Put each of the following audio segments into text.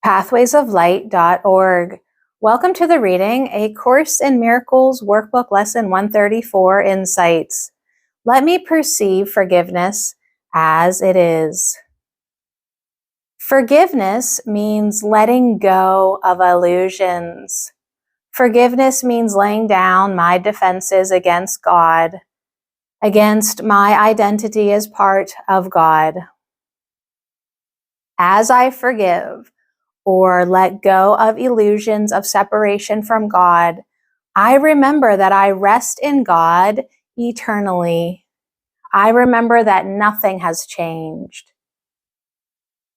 pathwaysoflight.org. Welcome to the reading, A Course in Miracles Workbook Lesson 134, Insights. Let me perceive forgiveness as it is. Forgiveness means letting go of illusions. Forgiveness means laying down my defenses against God, against my identity as part of God. As I forgive, or let go of illusions of separation from God, I remember that I rest in God eternally. I remember that nothing has changed.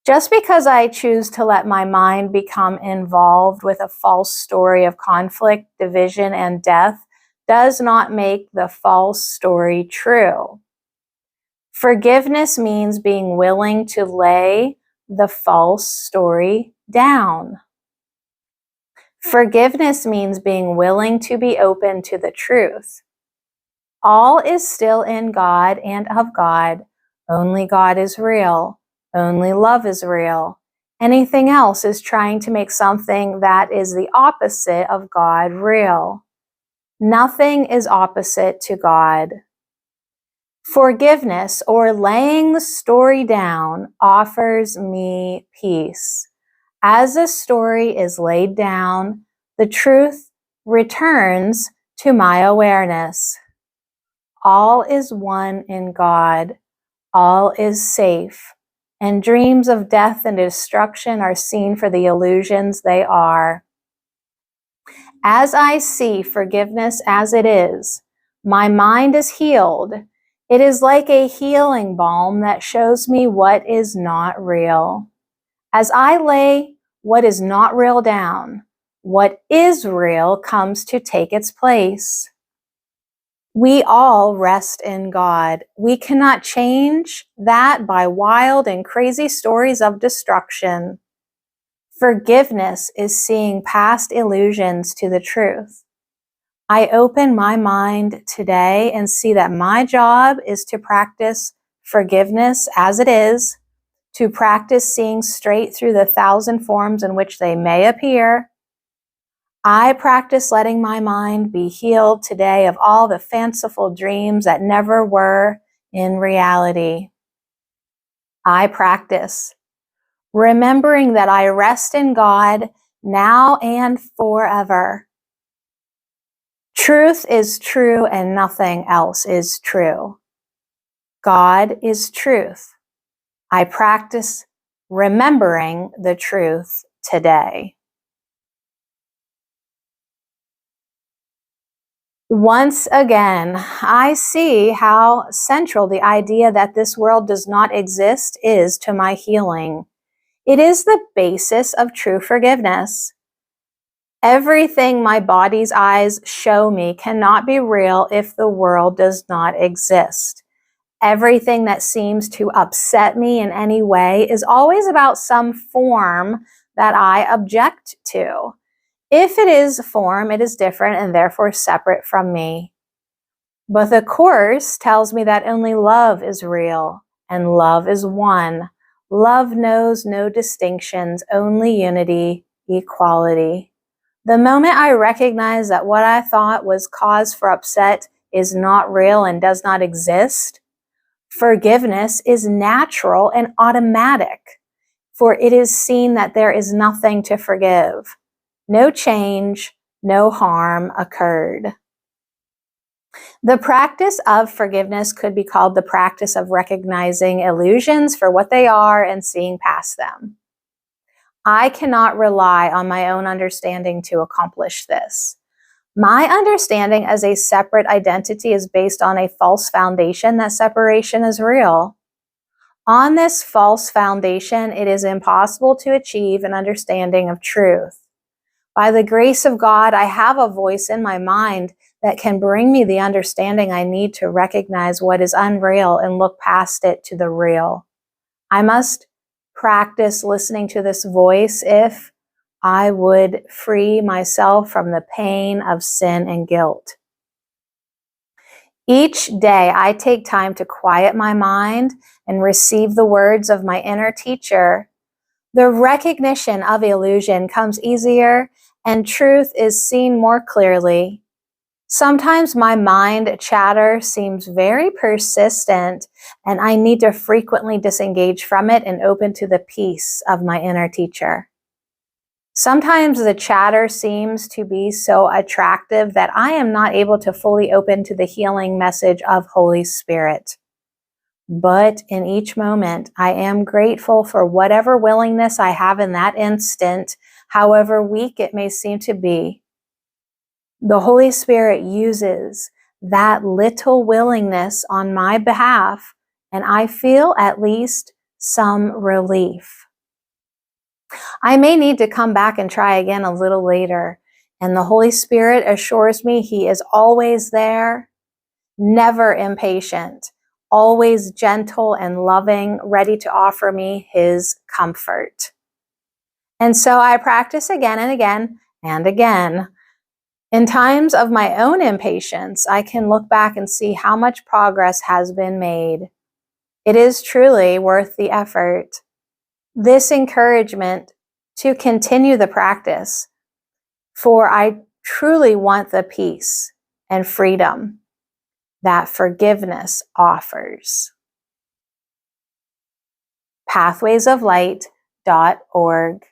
Just because I choose to let my mind become involved with a false story of conflict, division, and death does not make the false story true. Forgiveness means being willing to lay the false story down. Forgiveness means being willing to be open to the truth. All is still in God and of God. Only God is real. Only love is real. Anything else is trying to make something that is the opposite of God real. Nothing is opposite to God. Forgiveness, or laying the story down, offers me peace. As the story is laid down, the truth returns to my awareness. All is one in God. All is safe, and dreams of death and destruction are seen for the illusions they are. As I see forgiveness as it is, my mind is healed. It is like a healing balm that shows me what is not real. As I lay what is not real down, what is real comes to take its place. We all rest in God. We cannot change that by wild and crazy stories of destruction. Forgiveness is seeing past illusions to the truth. I open my mind today and see that my job is to practice forgiveness as it is, to practice seeing straight through the 1,000 forms in which they may appear. I practice letting my mind be healed today of all the fanciful dreams that never were in reality. I practice remembering that I rest in God now and forever. Truth is true and nothing else is true. God is truth. I practice remembering the truth today. Once again, I see how central the idea that this world does not exist is to my healing. It is the basis of true forgiveness. Everything my body's eyes show me cannot be real if the world does not exist. Everything that seems to upset me in any way is always about some form that I object to. If it is form, it is different and therefore separate from me. But the Course tells me that only love is real and love is one. Love knows no distinctions, only unity, equality. The moment I recognize that what I thought was cause for upset is not real and does not exist, forgiveness is natural and automatic, for it is seen that there is nothing to forgive. No change, no harm occurred. The practice of forgiveness could be called the practice of recognizing illusions for what they are and seeing past them. I cannot rely on my own understanding to accomplish this. My understanding as a separate identity is based on a false foundation that separation is real. On this false foundation, it is impossible to achieve an understanding of truth. By the grace of God, I have a voice in my mind that can bring me the understanding I need to recognize what is unreal and look past it to the real. I must practice listening to this voice if I would free myself from the pain of sin and guilt. Each day I take time to quiet my mind and receive the words of my inner teacher. The recognition of illusion comes easier and truth is seen more clearly. Sometimes my mind chatter seems very persistent and I need to frequently disengage from it and open to the peace of my inner teacher. Sometimes the chatter seems to be so attractive that I am not able to fully open to the healing message of Holy Spirit. But in each moment, I am grateful for whatever willingness I have in that instant, however weak it may seem to be. The Holy Spirit uses that little willingness on my behalf, and I feel at least some relief. I may need to come back and try again a little later, and the Holy Spirit assures me He is always there, never impatient, always gentle and loving, ready to offer me His comfort. And so I practice again and again and again. In times of my own impatience, I can look back and see how much progress has been made. It is truly worth the effort. This encouragement to continue the practice, for I truly want the peace and freedom that forgiveness offers. pathwaysoflight.org